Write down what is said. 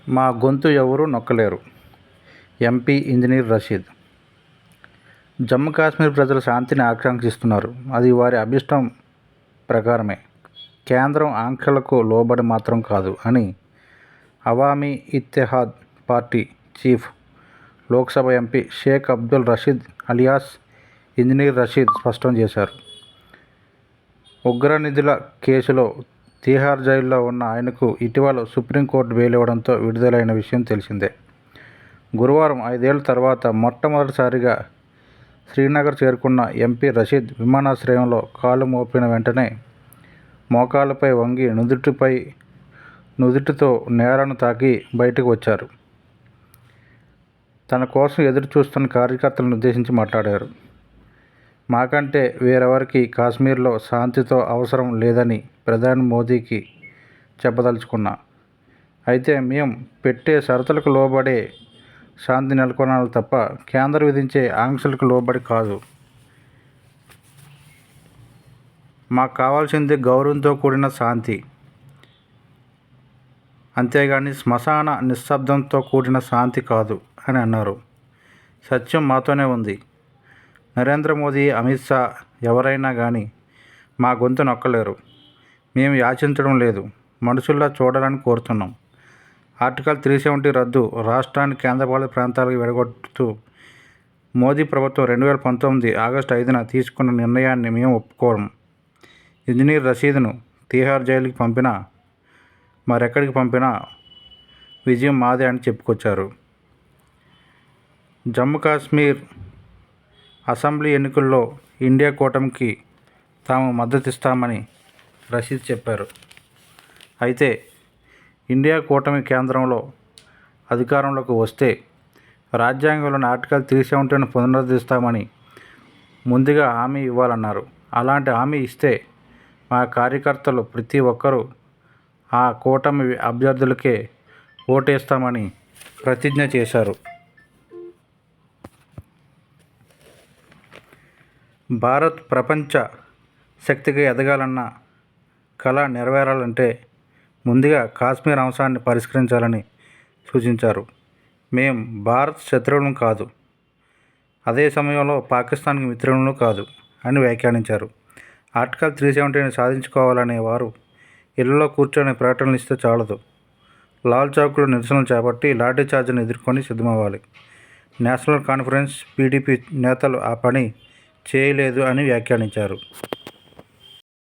మా గొంతు ఎవరూ నొక్కలేరు. MP engineer Rashid. జమ్మూ కాశ్మీర్ ప్రజలు శాంతిని ఆకాంక్షిస్తున్నారు. అది వారి అభీష్టం ప్రకారమే. కేంద్రం ఆంక్షలకు లోబడి మాత్రం కాదు అని Awami Ittehad party chief, Lok Sabha MP Sheikh Abdul Rashid alias engineer Rashid స్పష్టం చేశారు. ఉగ్రనిధుల కేసులో తీహార్ జైలులో ఉన్న ఆయనకు ఇటీవల సుప్రీంకోర్టు బెయిల్ ఇవ్వడంతో విడుదలైన విషయం తెలిసిందే. గురువారం 5 ఏళ్ల తర్వాత మొట్టమొదటిసారిగా శ్రీనగర్ చేరుకున్న ఎంపీ రషీద్ విమానాశ్రయంలో కాలు మోపిన వెంటనే మోకాళ్లపై వంగి నుదుటితో నేలను తాకి బయటకు వచ్చారు. తన కోసం ఎదురు చూస్తున్న కార్యకర్తలను ఉద్దేశించి మాట్లాడారు. మాకంటే వేరెవరికి కాశ్మీర్లో శాంతితో అవసరం లేదని ప్రధాని మోదీకి చెప్పదలుచుకున్నా. అయితే మేం పెట్టే షరతులకు లోబడే శాంతి నెలకొనాలి తప్ప కేంద్రం విధించే ఆంక్షలకు లోబడి కాదు. మాకు కావాల్సింది గౌరవంతో కూడిన శాంతి, అంతేగాని శ్మశాన నిశ్శబ్దంతో కూడిన శాంతి కాదు అని అన్నారు. సత్యం మాతోనే ఉంది. నరేంద్ర మోదీ, అమిత్ షా ఎవరైనా కానీ మా గొంతు నొక్కలేరు. మేము యాచించడం లేదు, మనుషుల్లా చూడాలని కోరుతున్నాం. ఆర్టికల్ 370 రద్దు, రాష్ట్రాన్ని కేంద్రపాలిత ప్రాంతాలకు విడగొడుతూ మోదీ ప్రభుత్వం 2019 ఆగస్టు 5న తీసుకున్న నిర్ణయాన్ని మేము ఒప్పుకోం. ఇంజనీర్ రషీద్ను తీహార్ జైలుకి పంపినా, మరెక్కడికి పంపినా విజయం మాదే అని చెప్పుకొచ్చారు. జమ్మూ కాశ్మీర్ అసెంబ్లీ ఎన్నికల్లో ఇండియా కూటమికి తాము మద్దతిస్తామని రషీద్ చెప్పారు. అయితే ఇండియా కూటమి కేంద్రంలో అధికారంలోకి వస్తే రాజ్యాంగంలోని ఆర్టికల్ 370ను పునరుద్ధరిస్తామని ముందుగా హామీ ఇవ్వాలన్నారు. అలాంటి హామీ ఇస్తే మా కార్యకర్తలు ప్రతి ఒక్కరూ ఆ కూటమి అభ్యర్థులకే ఓటేస్తామని ప్రతిజ్ఞ చేశారు. భారత్ ప్రపంచ శక్తిగా ఎదగాలన్న కల నెరవేరాలంటే ముందుగా కాశ్మీర్ అంశాన్ని పరిష్కరించాలని సూచించారు. మేం భారత్ శత్రువులం కాదు, అదే సమయంలో పాకిస్తాన్కి మిత్రులను కాదు అని వ్యాఖ్యానించారు. ఆర్టికల్ 370ని సాధించుకోవాలనే వారు ఇళ్లలో కూర్చొని ప్రకటనలు ఇస్తే చాలదు. లాల్ చౌక్లో నిరసనలు చేపట్టి లాఠీచార్జిని ఎదుర్కొని సిద్ధమవ్వాలి. నేషనల్ కాన్ఫరెన్స్, పీడీపీ నేతలు ఆ పని చేయలేదు అని వ్యాఖ్యానించారు.